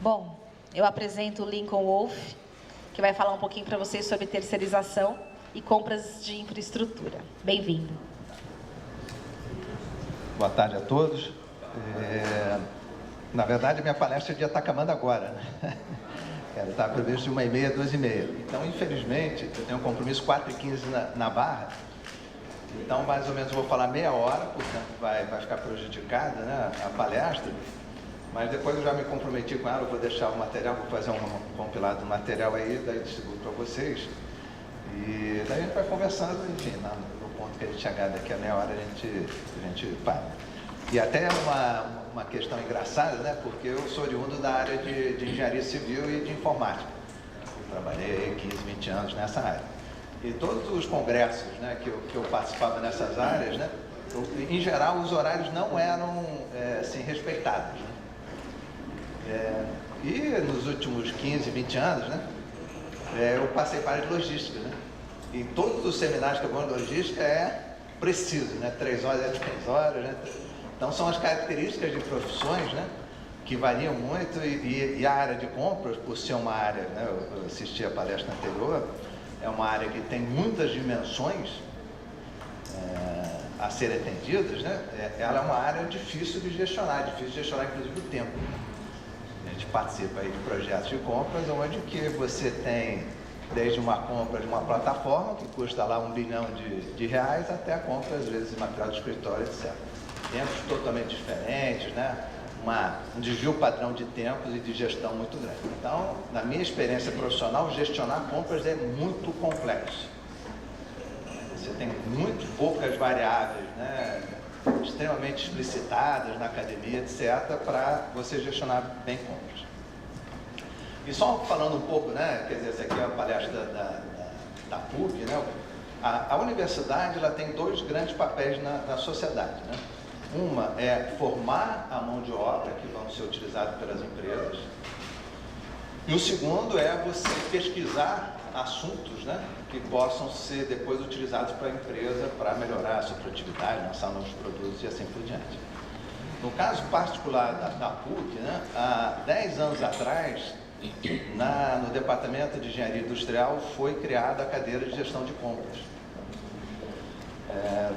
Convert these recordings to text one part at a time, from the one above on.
Bom, eu apresento o Lincoln Wolff, que vai falar um pouquinho para vocês sobre terceirização e compras de infraestrutura. Bem-vindo. Boa tarde a todos. Na verdade, a minha palestra devia estar acabando agora, né? Ela está prevista de 1h30 a 2h30. Então, infelizmente, eu tenho um compromisso 4h15 na Barra. Então, mais ou menos, eu vou falar meia hora, portanto, vai ficar prejudicada, né, a palestra. Mas depois eu já me comprometi com ela, eu vou deixar o material, vou fazer um compilado do material aí, daí distribuo para vocês. E daí a gente vai conversando, enfim, no ponto que a gente chegar daqui a meia hora a gente para. E até uma questão engraçada, né, porque eu sou oriundo da área de engenharia civil e de informática. Eu trabalhei 15, 20 anos nessa área. E todos os congressos, né, que eu participava nessas áreas, né, em geral, os horários não eram assim, respeitados. Né? E nos últimos 15, 20 anos, né, eu passei para a área de logística. Né? E todos os seminários que eu vou de logística é preciso, né? 3 horas é 3 horas. Né? Então, são as características de profissões, né, que variam muito. E a área de compras, por ser uma área, né, eu assisti a palestra anterior, é uma área que tem muitas dimensões a serem atendidas, né? Ela é uma área difícil de gestionar inclusive o tempo. A gente participa aí de projetos de compras, onde que você tem desde uma compra de uma plataforma, que custa lá R$1 bilhão, até a compra, às vezes, de material de escritório, etc. Tempos totalmente diferentes, né? Um desvio padrão de tempos e de gestão muito grande. Então, na minha experiência profissional, gestionar compras é muito complexo. Você tem muito poucas variáveis, né, extremamente explicitadas na academia, etc., para você gestionar bem compras. E só falando um pouco, né, quer dizer, essa aqui é a palestra da PUC, né? A universidade ela tem 2 grandes papéis na sociedade, né? Uma é formar a mão de obra que vão ser utilizadas pelas empresas. E o segundo é você pesquisar assuntos, né, que possam ser depois utilizados para a empresa para melhorar a sua produtividade, lançar novos produtos e assim por diante. No caso particular da PUC, né, há 10 anos atrás, no Departamento de Engenharia Industrial foi criada a cadeira de Gestão de Compras.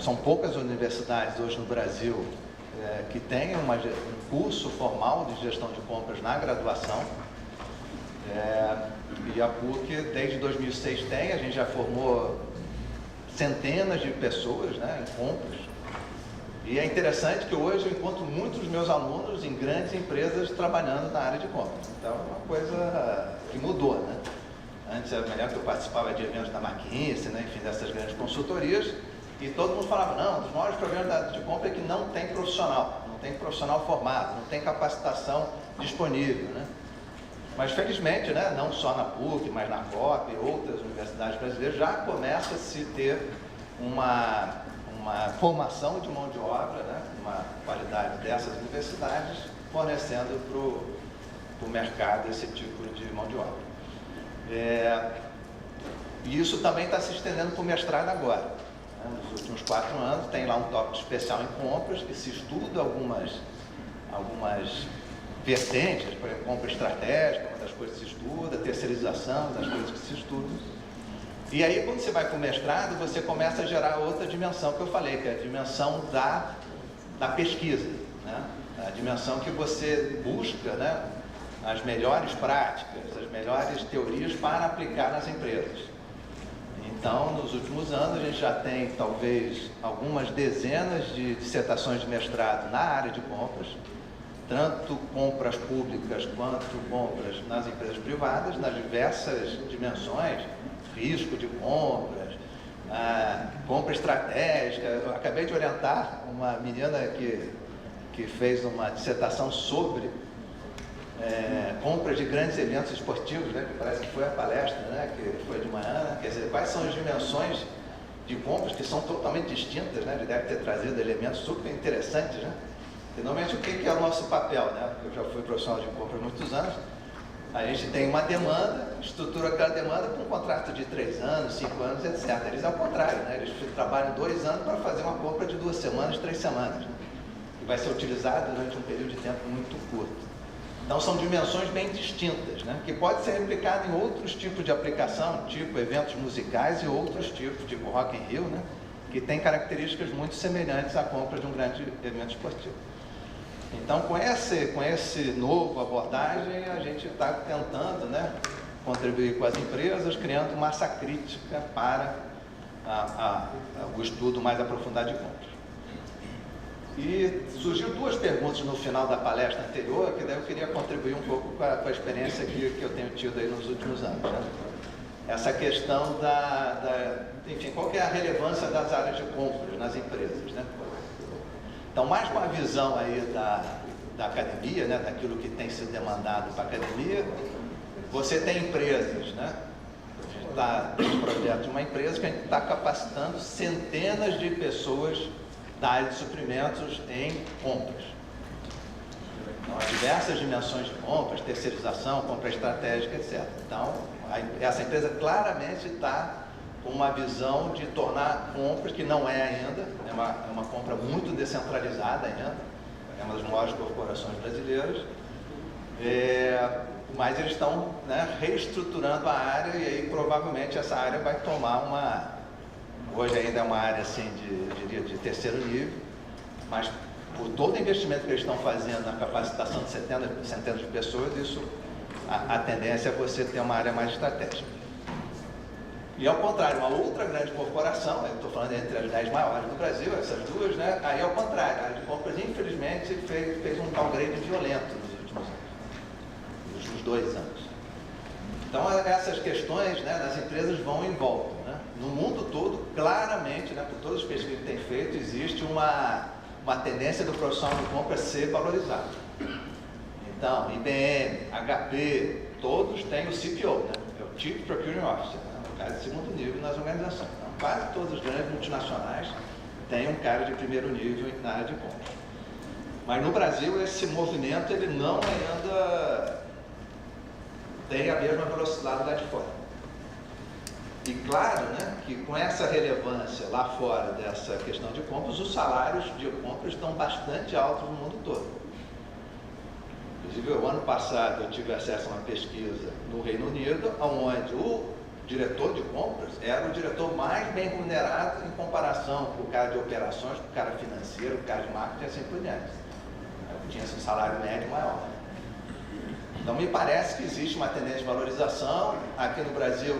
São poucas universidades hoje no Brasil que têm um curso formal de gestão de compras na graduação. E a PUC, desde 2006 tem, a gente já formou centenas de pessoas, né, em compras. E é interessante que hoje eu encontro muitos dos meus alunos em grandes empresas trabalhando na área de compras. Então, é uma coisa que mudou, né? Antes, eu me lembro que eu participava de eventos da McKinsey, né, enfim, dessas grandes consultorias. E todo mundo falava, não, um dos maiores problemas da área de compra é que não tem profissional formado, não tem capacitação disponível, né? Mas felizmente, né, não só na PUC, mas na COP e outras universidades brasileiras, já começa a se ter uma formação de mão de obra, né, uma qualidade dessas universidades, fornecendo para o mercado esse tipo de mão de obra. E isso também está se estendendo para o mestrado agora. Nos últimos 4 anos, tem lá um tópico especial em compras, que se estuda algumas vertentes, por exemplo, compra estratégica, uma das coisas que se estuda, terceirização, das coisas que se estudam. E aí, quando você vai para o mestrado, você começa a gerar outra dimensão que eu falei, que é a dimensão da pesquisa, né? A dimensão que você busca, né, as melhores práticas, as melhores teorias para aplicar nas empresas. Então, nos últimos anos, a gente já tem, talvez, algumas dezenas de dissertações de mestrado na área de compras, tanto compras públicas quanto compras nas empresas privadas, nas diversas dimensões, risco de compras, compra estratégica. Eu acabei de orientar uma menina que fez uma dissertação sobre compras de grandes eventos esportivos, né, que parece que foi a palestra, né, que foi de manhã, né, quer dizer, quais são as dimensões de compras que são totalmente distintas, né, ele deve ter trazido elementos super interessantes, né, e normalmente o que é o nosso papel, né, eu já fui profissional de compras há muitos anos, a gente tem uma demanda, estrutura aquela demanda com um contrato de 3 anos, 5 anos, etc. Eles é o contrário, né, eles trabalham 2 anos para fazer uma compra de 2 semanas, 3 semanas, né, que vai ser utilizado durante um período de tempo muito curto. Então são dimensões bem distintas, né? Que pode ser replicado em outros tipos de aplicação, tipo eventos musicais e outros tipos, tipo Rock in Rio, né? Que tem características muito semelhantes à compra de um grande evento esportivo. Então, com esse novo abordagem, a gente está tentando, né, contribuir com as empresas, criando massa crítica para o estudo mais aprofundado de compras. E surgiu duas perguntas no final da palestra anterior, que daí eu queria contribuir um pouco com a experiência que eu tenho tido aí nos últimos anos, né? Essa questão enfim, qual que é a relevância das áreas de compras nas empresas, né? Então, mais com a visão aí da academia, né, daquilo que tem sido demandado para a academia, você tem empresas, né? A gente está com um projeto de uma empresa que a gente está capacitando centenas de pessoas da área de suprimentos em compras. Então, há diversas dimensões de compras, terceirização, compra estratégica, etc. Então, essa empresa claramente está com uma visão de tornar compras, que não é ainda, é uma compra muito descentralizada ainda, é uma das maiores corporações brasileiras, mas eles estão, né, reestruturando a área e aí provavelmente essa área vai tomar hoje ainda é uma área assim eu diria de terceiro nível, mas por todo o investimento que eles estão fazendo na capacitação de centenas de pessoas, isso, a tendência é você ter uma área mais estratégica. E ao contrário, uma outra grande corporação, eu estou falando entre as 10 maiores do Brasil, essas duas, né? Aí ao contrário, a área de compras infelizmente fez um downgrade violento nos últimos anos, nos últimos 2 anos. Então essas questões, né, das empresas vão em volta, né? No mundo todo, claramente, né, por todas as pesquisas que tem feito, existe uma tendência do profissional de compras ser valorizado. Então, IBM, HP, todos têm o CPO, né? É o Chief Procurement Officer, cara de segundo nível nas organizações. Então, quase todos os grandes multinacionais têm um cara de primeiro nível na área de compras. Mas no Brasil, esse movimento ele não ainda tem a mesma velocidade lá de fora. E claro, né, que com essa relevância lá fora dessa questão de compras, os salários de compras estão bastante altos no mundo todo. Inclusive, o ano passado eu tive acesso a uma pesquisa no Reino Unido, onde o diretor de compras era o diretor mais bem remunerado em comparação com o cara de operações, com o cara financeiro, com o cara de marketing e assim por diante. Tinha um salário médio maior. Então me parece que existe uma tendência de valorização. Aqui no Brasil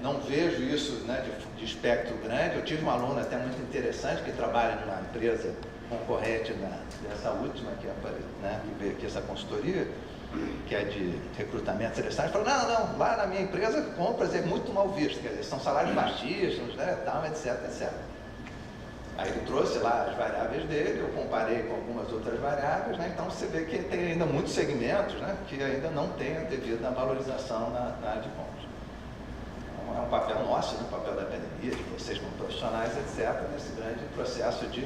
não vejo isso, né, de espectro grande. Eu tive uma aluna até muito interessante que trabalha numa empresa concorrente dessa última, né, que veio aqui essa consultoria, que é de recrutamento e seleção, falou, não, lá na minha empresa compras é muito mal visto, quer dizer, são salários baixíssimos, né, tal, etc, etc. Aí ele trouxe lá as variáveis dele, eu comparei com algumas outras variáveis, né, então você vê que tem ainda muitos segmentos, né, que ainda não tem a devida valorização na área de compras. Então, é um papel nosso, né, um papel da academia, de vocês como profissionais, etc, nesse grande processo de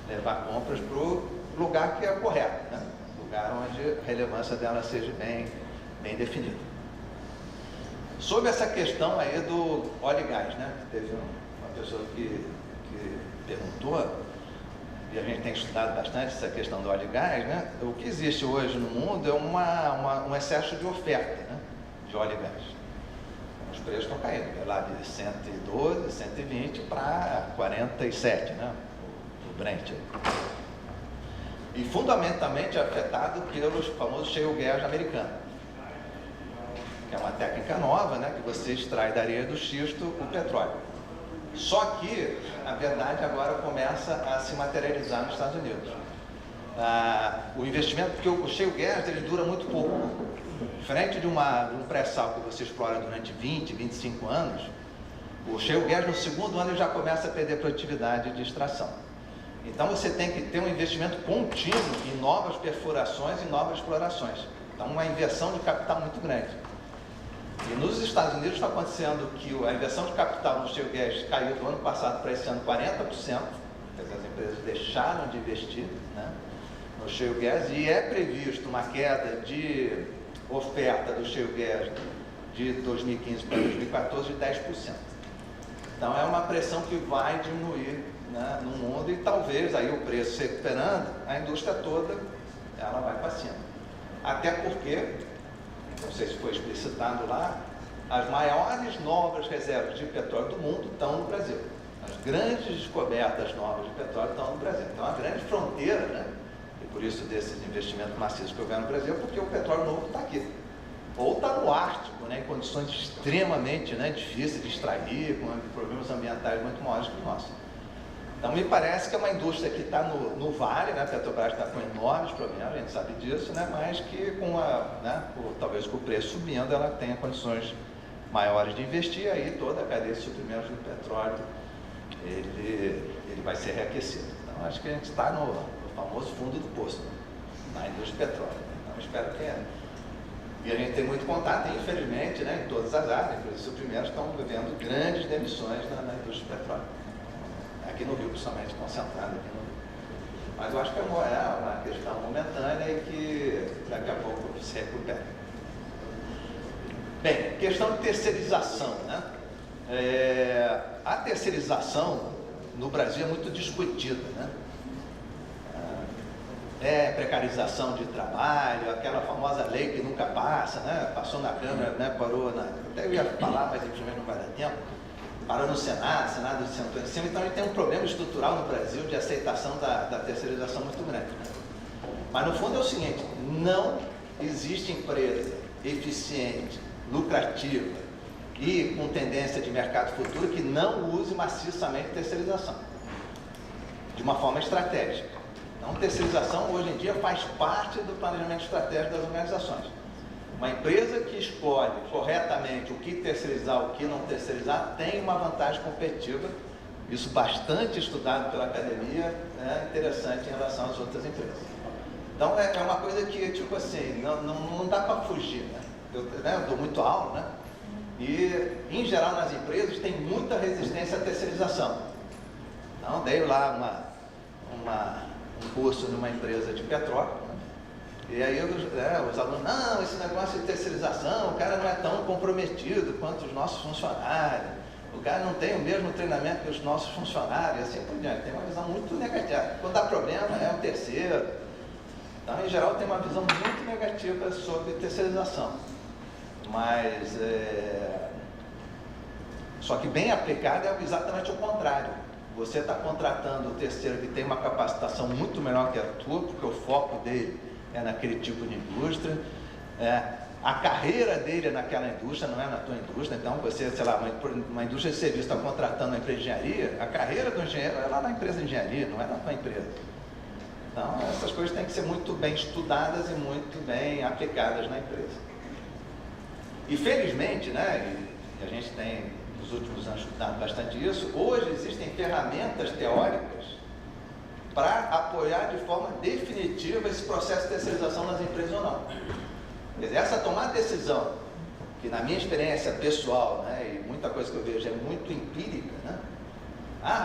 levar compras para o lugar que é o correto, né? Lugar onde a relevância dela seja bem definida. Sobre essa questão aí do óleo e gás, né? Teve uma pessoa que perguntou, e a gente tem estudado bastante essa questão do óleo e gás, né? O que existe hoje no mundo é um excesso de oferta, né, de óleo e gás. Os preços estão caindo, lá de 112, 120 para 47, né? O Brent. E fundamentalmente afetado pelo famoso shale gas americano, que é uma técnica nova, né, que você extrai da areia do xisto o petróleo. Só que a verdade agora começa a se materializar nos Estados Unidos. O investimento, porque o shale gas ele dura muito pouco. Diferente de um pré-sal que você explora durante 20, 25 anos, o shale gas no segundo ano ele já começa a perder produtividade de extração. Então você tem que ter um investimento contínuo em novas perfurações e novas explorações. Então uma inversão de capital muito grande. E nos Estados Unidos está acontecendo que a inversão de capital no shale gas caiu do ano passado para esse ano 40%, as empresas deixaram de investir, né, no shale gas, e é previsto uma queda de oferta do shale gas de 2015 para 2014 de 10%. Então é uma pressão que vai diminuir, né, no mundo, e talvez aí o preço se recuperando, a indústria toda ela vai para cima. Até porque, não sei se foi explicitado lá, as maiores novas reservas de petróleo do mundo estão no Brasil. As grandes descobertas novas de petróleo estão no Brasil. Então, a grande fronteira, né? E por isso desses investimentos maciços que houver no Brasil, porque o petróleo novo está aqui. Ou está no Ártico, né, em condições extremamente, né, difíceis de extrair, com problemas ambientais muito maiores que o nosso. Então, me parece que é uma indústria que está no vale, né, a Petrobras está com enormes problemas, a gente sabe disso, né, mas que talvez com o preço subindo, ela tenha condições maiores de investir, aí toda a cadeia de suprimentos do petróleo, ele vai ser reaquecido. Então, acho que a gente está no famoso fundo do poço, né, na indústria de petróleo. Então, espero que E a gente tem muito contato, e, infelizmente, né, em todas as áreas, inclusive suprimentos, estão vivendo grandes demissões na indústria de petróleo. Aqui no Rio, principalmente, concentrado aqui no Rio. Mas eu acho que é uma questão momentânea e que daqui a pouco se recupera. Bem, questão de terceirização, né? A terceirização no Brasil é muito discutida, né? Precarização de trabalho, aquela famosa lei que nunca passa, né? Passou na Câmara, né? Parou na... Até eu ia falar, mas infelizmente não vai dar tempo. Parou no Senado, o Senado sentou em cima. Então a gente tem um problema estrutural no Brasil de aceitação da terceirização muito grande, né? Mas no fundo é o seguinte, não existe empresa eficiente, lucrativa e com tendência de mercado futuro que não use maciçamente terceirização, de uma forma estratégica. Então, terceirização hoje em dia faz parte do planejamento estratégico das organizações. Uma empresa que escolhe corretamente o que terceirizar, o que não terceirizar, tem uma vantagem competitiva, isso bastante estudado pela academia, interessante em relação às outras empresas. Então, é uma coisa que, tipo assim, não dá para fugir, né? Eu dou muito aula, né? E, em geral, nas empresas tem muita resistência à terceirização. Então, dei lá um curso numa empresa de petróleo, né? E aí os alunos, não, esse negócio de terceirização, o cara não é tão comprometido quanto os nossos funcionários, o cara não tem o mesmo treinamento que os nossos funcionários, e assim por diante. Tem uma visão muito negativa. Quando dá problema, é um terceiro. Então, em geral, tem uma visão muito negativa sobre terceirização. Mas, só que bem aplicada é exatamente o contrário. Você está contratando o terceiro que tem uma capacitação muito melhor que a tua, porque o foco dele é naquele tipo de indústria, a carreira dele é naquela indústria, não é na tua indústria. Então, você, sei lá, uma indústria de serviço está contratando uma empresa de engenharia, a carreira do engenheiro é lá na empresa de engenharia, não é na tua empresa. Então, essas coisas têm que ser muito bem estudadas e muito bem aplicadas na empresa. E, felizmente, né, e a gente tem, nos últimos anos, estudado bastante isso, hoje existem ferramentas teóricas para apoiar de forma definitiva esse processo de terceirização nas empresas ou não. Quer dizer, essa tomada de decisão, que na minha experiência pessoal, né, e muita coisa que eu vejo é muito empírica, né?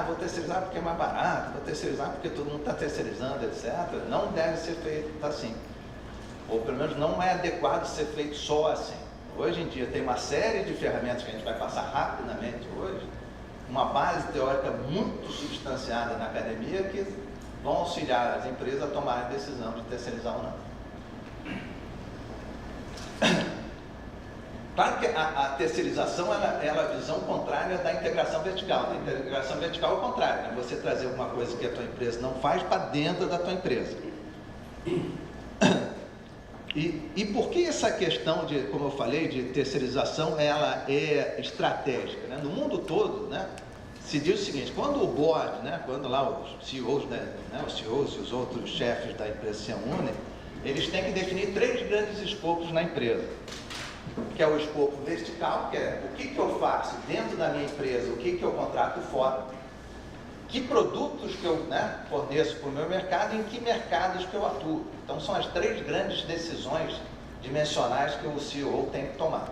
Vou terceirizar porque é mais barato, vou terceirizar porque todo mundo está terceirizando, etc. Não deve ser feito assim. Ou pelo menos não é adequado ser feito só assim. Hoje em dia tem uma série de ferramentas que a gente vai passar rapidamente hoje, uma base teórica muito substanciada na academia que vão auxiliar as empresas a tomarem a decisão de terceirizar ou não. Claro que a terceirização ela é a visão contrária da integração vertical. A integração vertical é o contrário, né? Você trazer alguma coisa que a tua empresa não faz para dentro da tua empresa. E por que essa questão de, como eu falei, de terceirização, ela é estratégica, né? No mundo todo, né, se diz o seguinte, quando o board, né, quando lá os CEOs, né, os CEOs e os outros chefes da empresa se unem, eles têm que definir 3 grandes escopos na empresa, que é o escopo vertical, que é o que eu faço dentro da minha empresa, o que eu contrato fora, que produtos que eu forneço para o meu mercado e em que mercados que eu atuo. Então, são as 3 grandes decisões dimensionais que o CEO tem que tomar.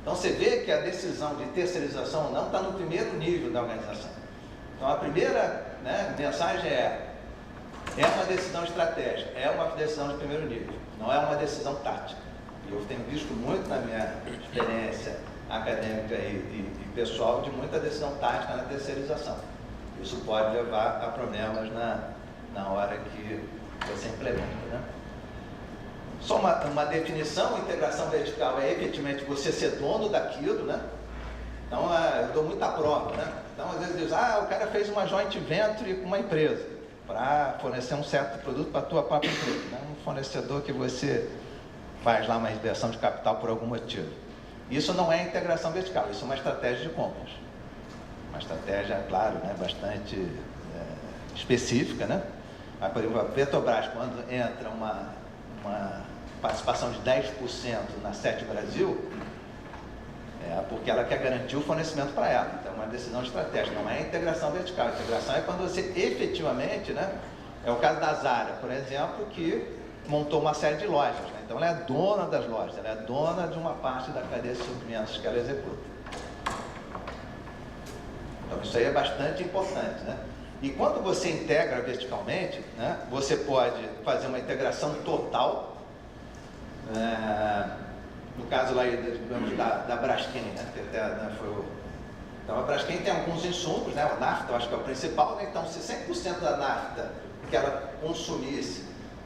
Então, você vê que a decisão de terceirização não está no primeiro nível da organização. Então, a primeira mensagem é uma decisão estratégica, é uma decisão de primeiro nível, não é uma decisão tática. E eu tenho visto muito na minha experiência acadêmica e pessoal de muita decisão tática na terceirização. Isso pode levar a problemas na hora que você implementa, né? Só uma definição, integração vertical é efetivamente você ser dono daquilo, né? Então, eu dou muita prova, né? Então, às vezes diz, o cara fez uma joint venture com uma empresa para fornecer um certo produto para a tua própria empresa, né? Um fornecedor que você faz lá uma inversão de capital por algum motivo. Isso não é integração vertical, isso é uma estratégia de compras. Uma estratégia, claro, né, bastante específica, né? Mas, por exemplo, a Petrobras, quando entra uma participação de 10% na Sete Brasil, porque ela quer garantir o fornecimento para ela. Então, é uma decisão estratégica, não é integração vertical. A integração é quando você efetivamente, né? É o caso da Zara, por exemplo, que montou uma série de lojas, né? Então, ela é dona das lojas, ela é dona de uma parte da cadeia de suprimentos que ela executa. Então, isso aí é bastante importante, né? E quando você integra verticalmente, né, você pode fazer uma integração total, no caso lá, digamos, da Braskem, né, que até, né, então a Braskem tem alguns insumos, né, o nafta eu acho que é o principal, né, então se 100% da nafta que ela consumisse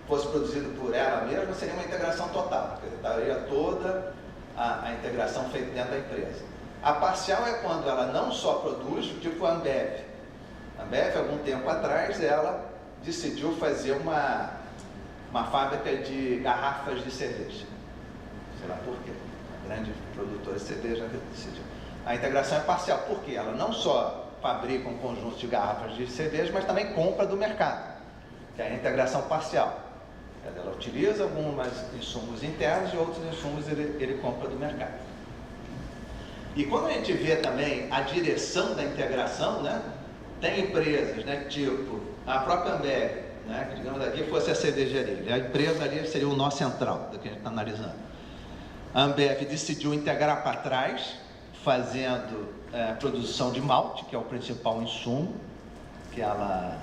fosse produzido por ela mesma, seria uma integração total, porque estaria toda a integração feita dentro da empresa. A parcial é quando ela não só produz, tipo a Ambev. A Ambev, algum tempo atrás, ela decidiu fazer uma fábrica de garrafas de cerveja. Sei lá por quê. Uma grande produtora de cerveja decidiu. A integração é parcial, porque ela não só fabrica um conjunto de garrafas de cerveja, mas também compra do mercado, que é a integração parcial. Ela utiliza alguns insumos internos e outros insumos ele compra do mercado. E quando a gente vê também a direção da integração, né, tem empresas, né, tipo a própria Ambev, né, que digamos aqui fosse a cervejaria, a empresa ali seria o nó central do que a gente está analisando. A Ambev decidiu integrar para trás, fazendo produção de malte, que é o principal insumo que ela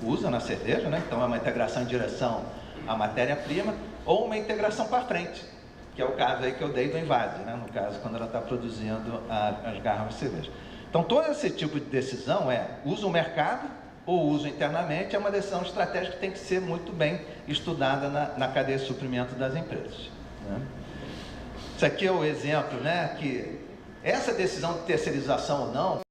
usa na cerveja, né? Então é uma integração em direção à matéria-prima, ou uma integração para frente, que é o caso aí que eu dei do Invase, né? No caso, quando ela está produzindo as garrafas de cerveja. Então, todo esse tipo de decisão usa o mercado ou usa internamente, é uma decisão estratégica que tem que ser muito bem estudada na cadeia de suprimento das empresas, né? Isso aqui é o exemplo, né, que essa decisão de terceirização ou não,